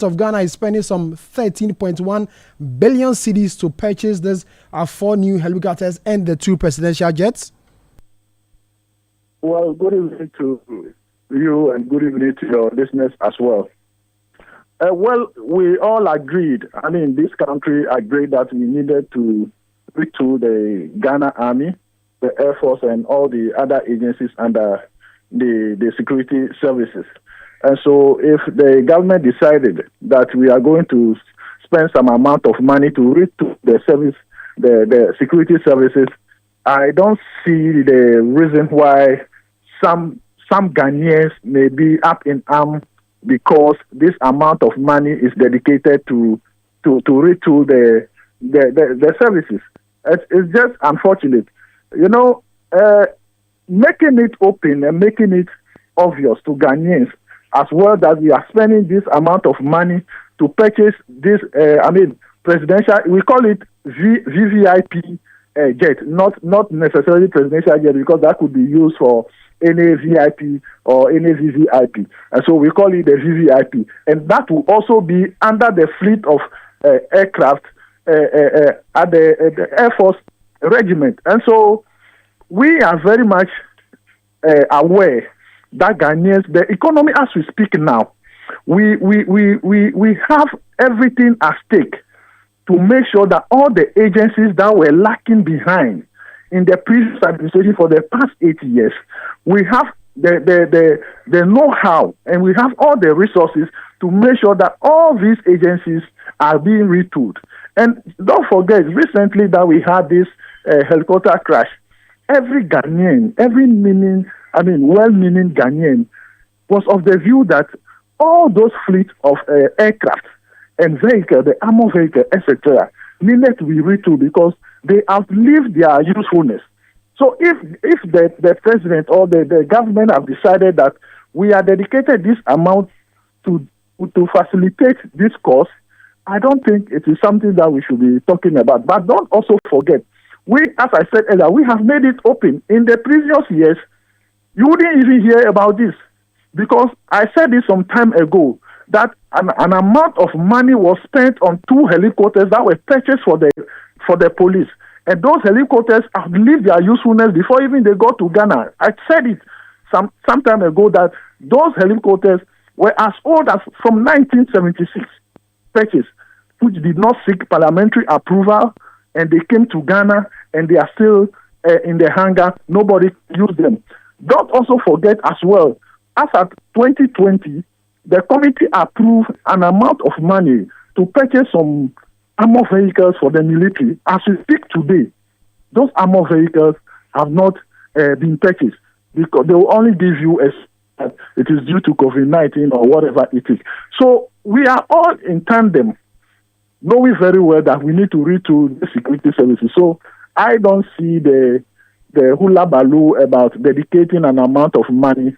of Ghana is spending some 13.1 billion cedis to purchase these 4 new helicopters and the 2 presidential jets? Well, good evening to you and good evening to your listeners as well. Well, we all agreed, this country agreed that we needed to retool the Ghana Army, the Air Force, and all the other agencies under the security services. And so if the government decided that we are going to spend some amount of money to retool the service, the security services, I don't see the reason why some Ghanaians may be up in arms because this amount of money is dedicated to retool the services. It's just unfortunate. Making it open and making it obvious to Ghanaians as well that we are spending this amount of money to purchase this, presidential, we call it VVIP jet, not necessarily presidential jet, because that could be used for any VIP or any VVIP. And so we call it the VVIP. And that will also be under the fleet of aircraft at the Air Force regiment. And so we are very much aware that Ghanaians, the economy as we speak now, we have everything at stake to make sure that all the agencies that were lacking behind in the previous administration for the past 8 years, we have the know-how and we have all the resources to make sure that all these agencies are being retooled. And don't forget, recently that we had this helicopter crash, every Ghanaian, well-meaning Ghanaian was of the view that all those fleets of aircraft and vehicles, the armored vehicles, etc., needed to be retooled because they outlived their usefulness. So if the president or the government have decided that we are dedicated this amount to facilitate this cause, I don't think it is something that we should be talking about. But don't also forget, as I said earlier, we have made it open. In the previous years, you wouldn't even hear about this because I said this some time ago that an amount of money was spent on 2 helicopters that were purchased for the police. And those helicopters outlived their usefulness before even they got to Ghana. I said it some time ago that those helicopters were as old as from 1976 purchased, which did not seek parliamentary approval, and they came to Ghana and they are still in the hangar. Nobody used them. Don't also forget as well, as at 2020, the committee approved an amount of money to purchase some armored vehicles for the military. As we speak today, those armored vehicles have not been purchased because they will only give you it is due to COVID-19 or whatever it is. So we are all in tandem, knowing very well that we need to retool the security services. So I don't see the hula baloo about dedicating an amount of money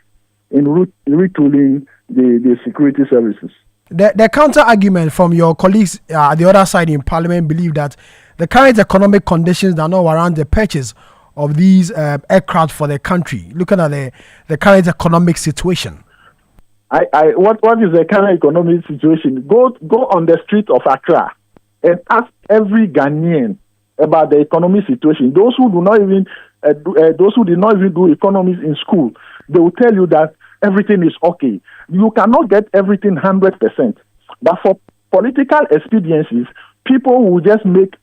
in retooling the security services. The counter argument from your colleagues at the other side in Parliament believe that the current economic conditions do not warrant the purchase of these aircraft for the country, looking at the current economic situation. What is the current economic situation? Go on the street of Accra and ask every Ghanaian about the economic situation. Those who did not even do economics in school, they will tell you that everything is okay. You cannot get everything 100%. But for political expediencies, people will just make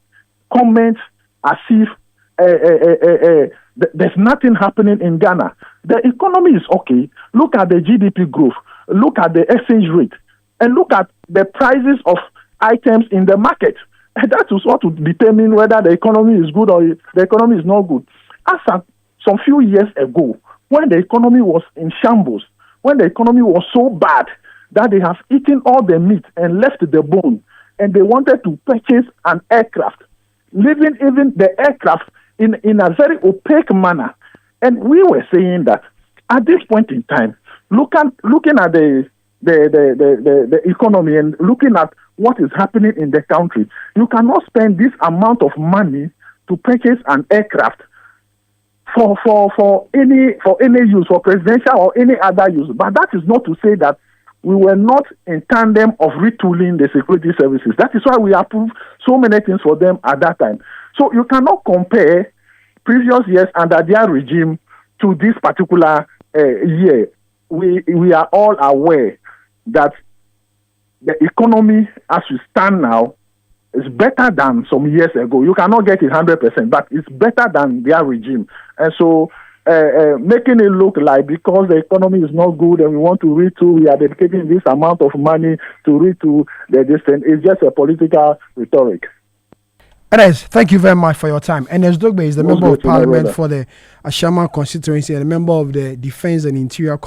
comments as if there's nothing happening in Ghana. The economy is okay. Look at the GDP growth. Look at the exchange rate. And look at the prices of items in the market. And that is what will determine whether the economy is good or the economy is not good. As some few years ago, when the economy was in shambles, when the economy was so bad that they have eaten all the meat and left the bone, and they wanted to purchase an aircraft, leaving even the aircraft in a very opaque manner. And we were saying that at this point in time, looking at the economy and looking at what is happening in the country, you cannot spend this amount of money to purchase an aircraft for any use, for presidential or any other use. But that is not to say that we were not in tandem of retooling the security services. That is why we approved so many things for them at that time. So you cannot compare previous years under their regime to this particular year. We are all aware that the economy as we stand now is better than some years ago. You cannot get it 100%, but it's better than their regime. And so making it look like because the economy is not good and we want to retool, we are dedicating this amount of money to retool the distance is just a political rhetoric. Ernest, thank you very much for your time. Ernest Norgbey is the Member of Parliament for the Ashama constituency and a member of the Defence and Interior